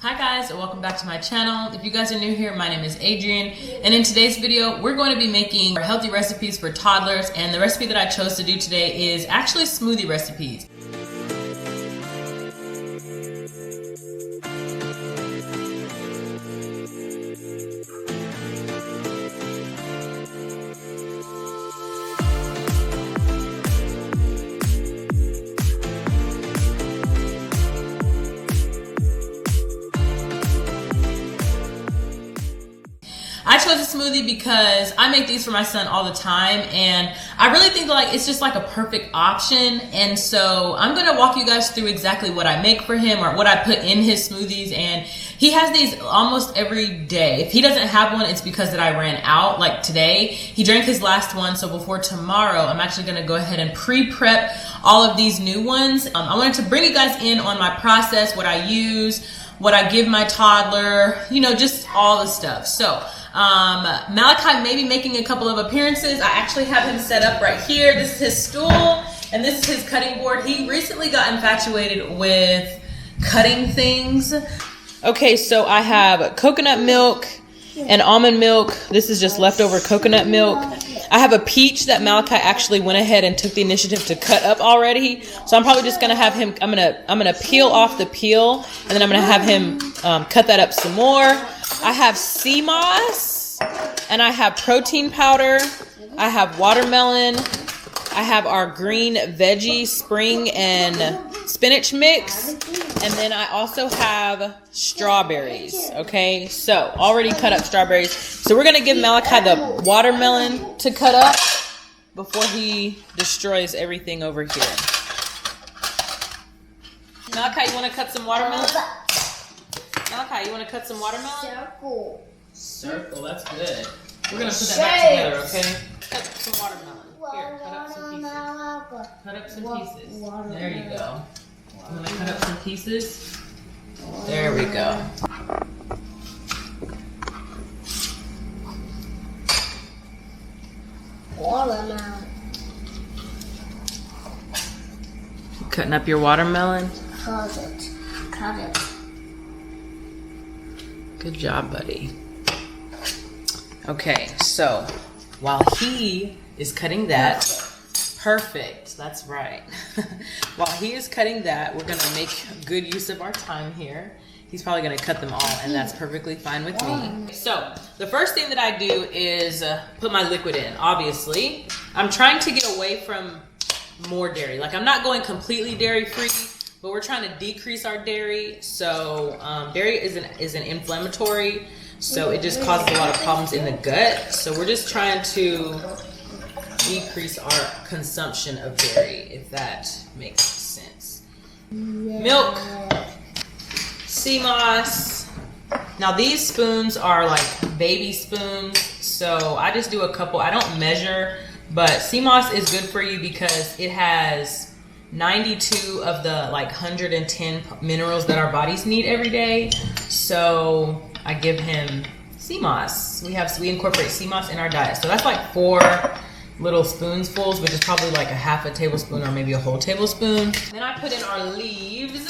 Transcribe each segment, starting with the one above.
Hi guys, and welcome back to my channel. If you guys are new here, my name is Adrienne, and in today's video, we're going to be making healthy recipes for toddlers, and the recipe that I chose to do today is actually smoothie recipes. I chose a smoothie because I make these for my son all the time, and I really think like it's just like a perfect option. And so I'm gonna walk you guys through exactly what I make for him or what I put in his smoothies. And he has these almost every day. If he doesn't have one, it's because that I ran out. Like today, he drank his last one, so before tomorrow, I'm actually gonna go ahead and pre-prep all of these new ones. I wanted to bring you guys in on my process, what I use, what I give my toddler, you know, just all the stuff. So Malachi may be making a couple of appearances. I actually have him set up right here. This is his stool and this is his cutting board. He recently got infatuated with cutting things. Okay, so I have coconut milk and almond milk. This is just leftover coconut milk. I have a peach that Malachi actually went ahead and took the initiative to cut up already. So I'm probably just gonna have him, I'm gonna peel off the peel, and then I'm gonna have him cut that up some more. I have sea moss, and I have protein powder. I have watermelon. I have our green veggie spring and spinach mix. And then I also have strawberries, okay? So already cut up strawberries. So we're gonna give Malachi the watermelon to cut up before he destroys everything over here. Malachi, you wanna cut some watermelon? Malachi, you wanna cut some watermelon? Circle, that's good. We're gonna put that back together, okay? Cut some watermelon. Here, cut up some pieces. Cut up some pieces. There you go. I'm gonna cut up some pieces. There we go. Watermelon. Cutting up your watermelon? Cut it. Cut it. Good job, buddy. Okay, so while he is cutting that, perfect, that's right. While he is cutting that, we're gonna make good use of our time here. He's probably gonna cut them all, and that's perfectly fine with me. So the first thing that I do is put my liquid in, obviously. I'm trying to get away from more dairy. Like I'm not going completely dairy free, but we're trying to decrease our dairy. So dairy is an inflammatory, so it just causes a lot of problems in the gut. So we're just trying to decrease our consumption of dairy, if that makes sense. Milk, sea moss. Now these spoons are like baby spoons, so I just do a couple. I don't measure, but sea moss is good for you because it has 92 of the like 110 minerals that our bodies need every day. So I give him sea moss. We incorporate sea moss in our diet. So that's like 4 little spoonfuls, which is probably like a half a tablespoon or maybe a whole tablespoon. Then I put in our leaves.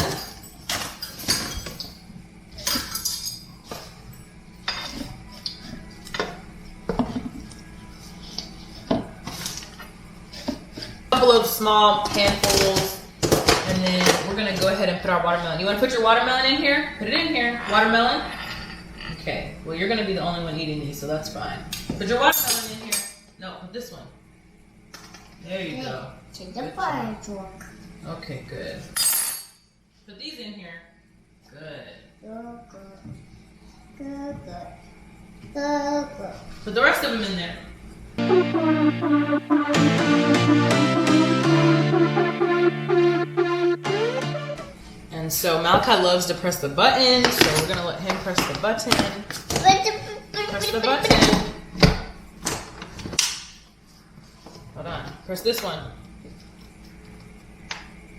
A couple of small handfuls, and then we're gonna go ahead and put our watermelon. You wanna put your watermelon in here? Put it in here. Watermelon. Okay, well you're gonna be the only one eating these, so that's fine. Put your watermelon in here. No, put this one. There you go. Take the fire truck. Okay, good. Put these in here. Good. Good, good. Good, good. Good, good. Put the rest of them in there. And so Malachi loves to press the button, so we're gonna let him press the button. Press the button. Hold on. Press this one.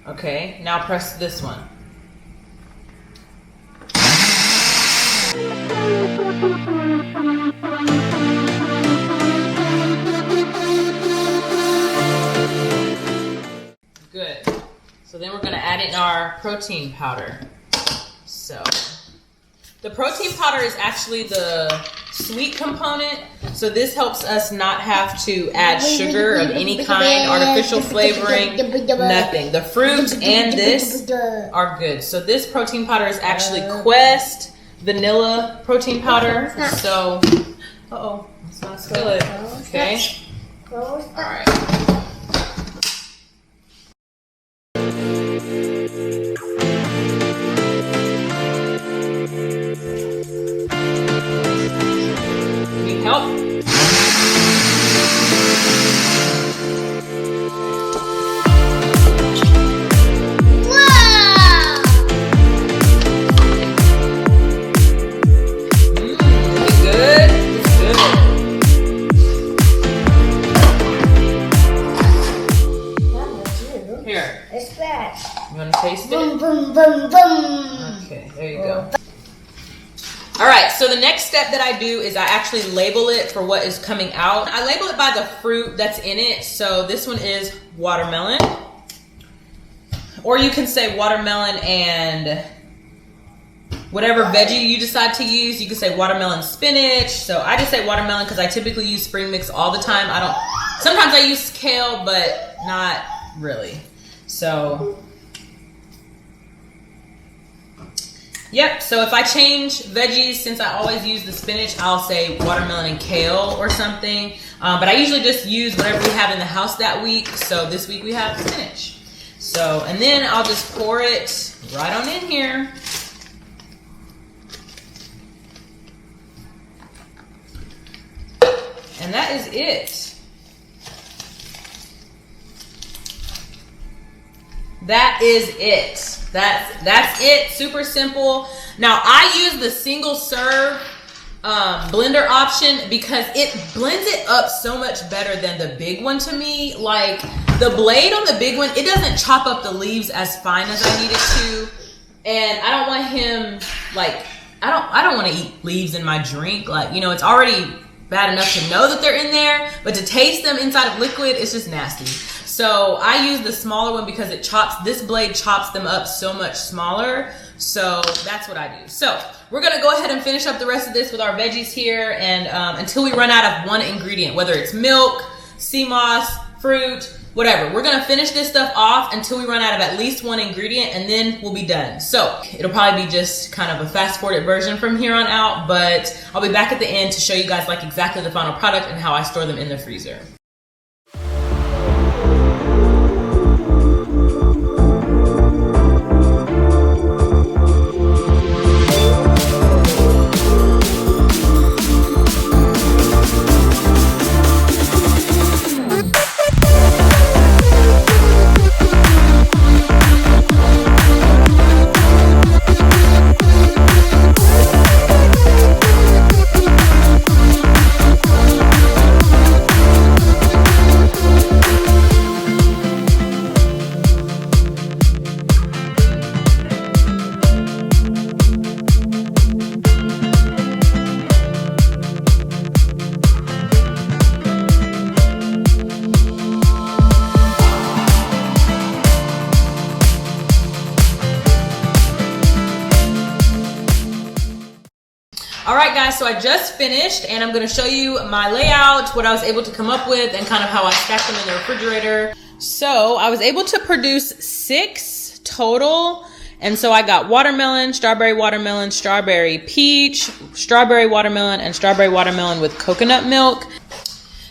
Okay, now press this one. Good. So then we're going to add in our protein powder. So The protein powder is actually the sweet component, so this helps us not have to add sugar of any kind, artificial flavoring, nothing. The fruit and this are good. So this protein powder is actually Quest vanilla protein powder. So, uh-oh, let's not spill it. Okay. All right. Help. Wow! Good. It's good. Here. It's bad. You want to taste it? Boom, boom, boom, boom. Okay, there you go. All right, so the next step that I do is I actually label it for what is coming out. I label it by the fruit that's in it. So this one is watermelon. Or you can say watermelon and whatever veggie you decide to use. You can say watermelon spinach. So I just say watermelon because I typically use spring mix all the time. Sometimes I use kale, but not really. So yep, so if I change veggies, since I always use the spinach, I'll say watermelon and kale or something. But I usually just use whatever we have in the house that week. So this week we have spinach. So, and then I'll just pour it right on in here. And that is it. That is it. That's it. Super simple. Now I use the single serve blender option because it blends it up so much better than the big one to me. Like the blade on the big one, it doesn't chop up the leaves as fine as I need it to. And I don't want him like, I don't want to eat leaves in my drink. Like, you know, it's already bad enough to know that they're in there, but to taste them inside of liquid, it's just nasty. So I use the smaller one because this blade chops them up so much smaller. So that's what I do. So we're gonna go ahead and finish up the rest of this with our veggies here and until we run out of one ingredient, whether it's milk, sea moss, fruit, whatever. We're gonna finish this stuff off until we run out of at least one ingredient and then we'll be done. So it'll probably be just kind of a fast forwarded version from here on out, but I'll be back at the end to show you guys like exactly the final product and how I store them in the freezer. Alright guys, so I just finished and I'm going to show you my layout, what I was able to come up with, and kind of how I stacked them in the refrigerator. So I was able to produce 6 total. And so I got watermelon, strawberry peach, strawberry watermelon, and strawberry watermelon with coconut milk.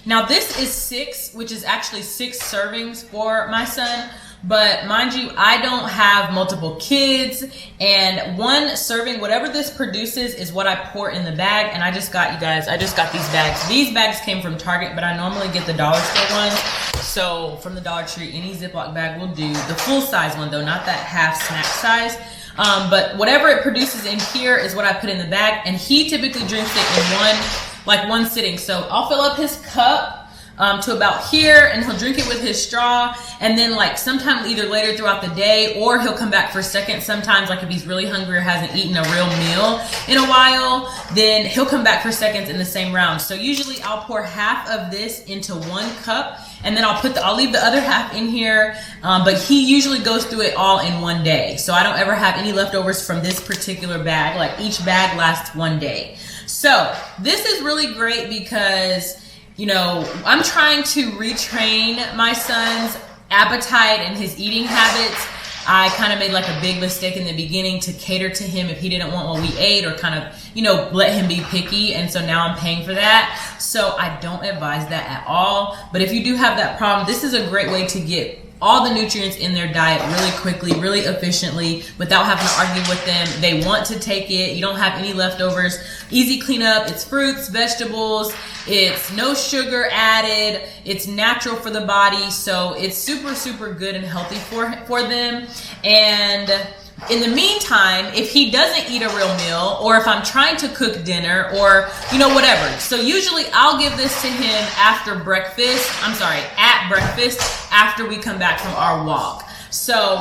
Now this is 6, which is actually 6 servings for my son. But mind you, I don't have multiple kids, and 1 serving, whatever this produces, is what I pour in the bag. And I just got, you guys, I just got these bags. These bags came from Target, but I normally get the dollar store ones. So from the Dollar Tree, any Ziploc bag will do. The full size one though, not that half snack size. But whatever it produces in here is what I put in the bag, and he typically drinks it in one sitting. So I'll fill up his cup to about here, and he'll drink it with his straw, and then like sometime either later throughout the day, or he'll come back for seconds sometimes, like if he's really hungry or hasn't eaten a real meal in a while, then he'll come back for seconds in the same round. So usually I'll pour half of this into 1 cup, and then I'll leave the other half in here, but he usually goes through it all in 1 day. So I don't ever have any leftovers from this particular bag. Like each bag lasts 1 day. So this is really great because, you know, I'm trying to retrain my son's appetite and his eating habits. I kind of made like a big mistake in the beginning to cater to him if he didn't want what we ate, or kind of, you know, let him be picky. And so now I'm paying for that. So I don't advise that at all. But if you do have that problem, this is a great way to get all the nutrients in their diet really quickly, really efficiently, without having to argue with them. They want to take it. You don't have any leftovers. Easy cleanup. It's fruits, vegetables. It's no sugar added. It's natural for the body. So it's super, super good and healthy for them. And in the meantime, if he doesn't eat a real meal, or if I'm trying to cook dinner, or, you know, whatever. So usually I'll give this to him after breakfast. I'm sorry, at breakfast, after we come back from our walk. So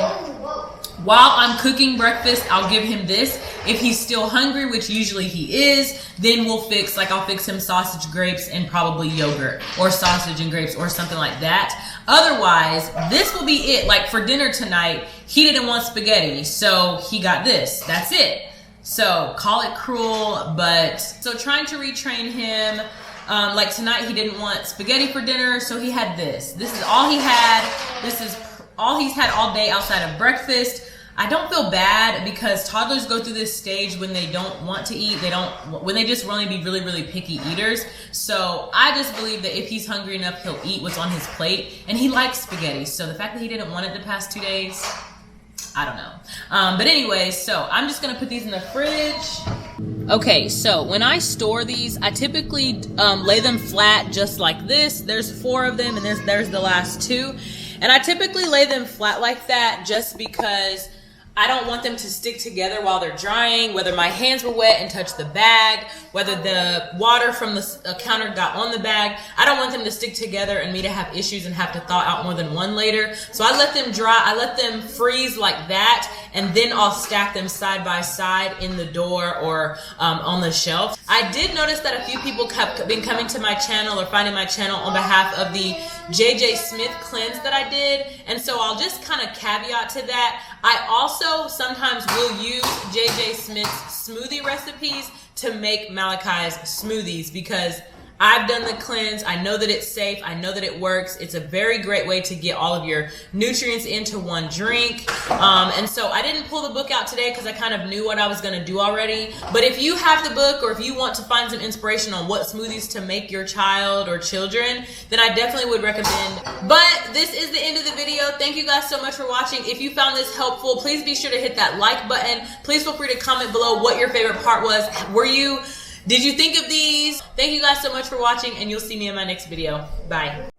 while I'm cooking breakfast, I'll give him this. If he's still hungry, which usually he is, then I'll fix him sausage, grapes, and probably yogurt, or sausage and grapes, or something like that. Otherwise, this will be it. Like for dinner tonight, he didn't want spaghetti, so he got this. That's it. So call it cruel, but so trying to retrain him. Like tonight, he didn't want spaghetti for dinner, so he had this. This is all he had. This is all he's had all day outside of breakfast. I don't feel bad because toddlers go through this stage when they don't want to eat. When they just want to be really, really picky eaters. So I just believe that if he's hungry enough, he'll eat what's on his plate. And he likes spaghetti. So the fact that he didn't want it the past 2 days, I don't know. But anyway, so I'm just going to put these in the fridge. Okay, so when I store these, I typically lay them flat just like this. There's 4 of them, and there's the last 2. And I typically lay them flat like that just because I don't want them to stick together while they're drying, whether my hands were wet and touched the bag, whether the water from the counter got on the bag. I don't want them to stick together and me to have issues and have to thaw out more than one later. So I let them dry, I let them freeze like that, and then I'll stack them side by side in the door or on the shelf. I did notice that a few people have been coming to my channel or finding my channel on behalf of the JJ Smith cleanse that I did, and so I'll just kind of caveat to that. I also sometimes will use JJ Smith's smoothie recipes to make Malachi's smoothies because I've done the cleanse. I know that it's safe. I know that it works. It's a very great way to get all of your nutrients into one drink. And so I didn't pull the book out today because I kind of knew what I was going to do already. But if you have the book, or if you want to find some inspiration on what smoothies to make your child or children, then I definitely would recommend. But this is the end of the video. Thank you guys so much for watching. If you found this helpful, please be sure to hit that like button. Please feel free to comment below what your favorite part was. Did you think of these? Thank you guys so much for watching, and you'll see me in my next video. Bye.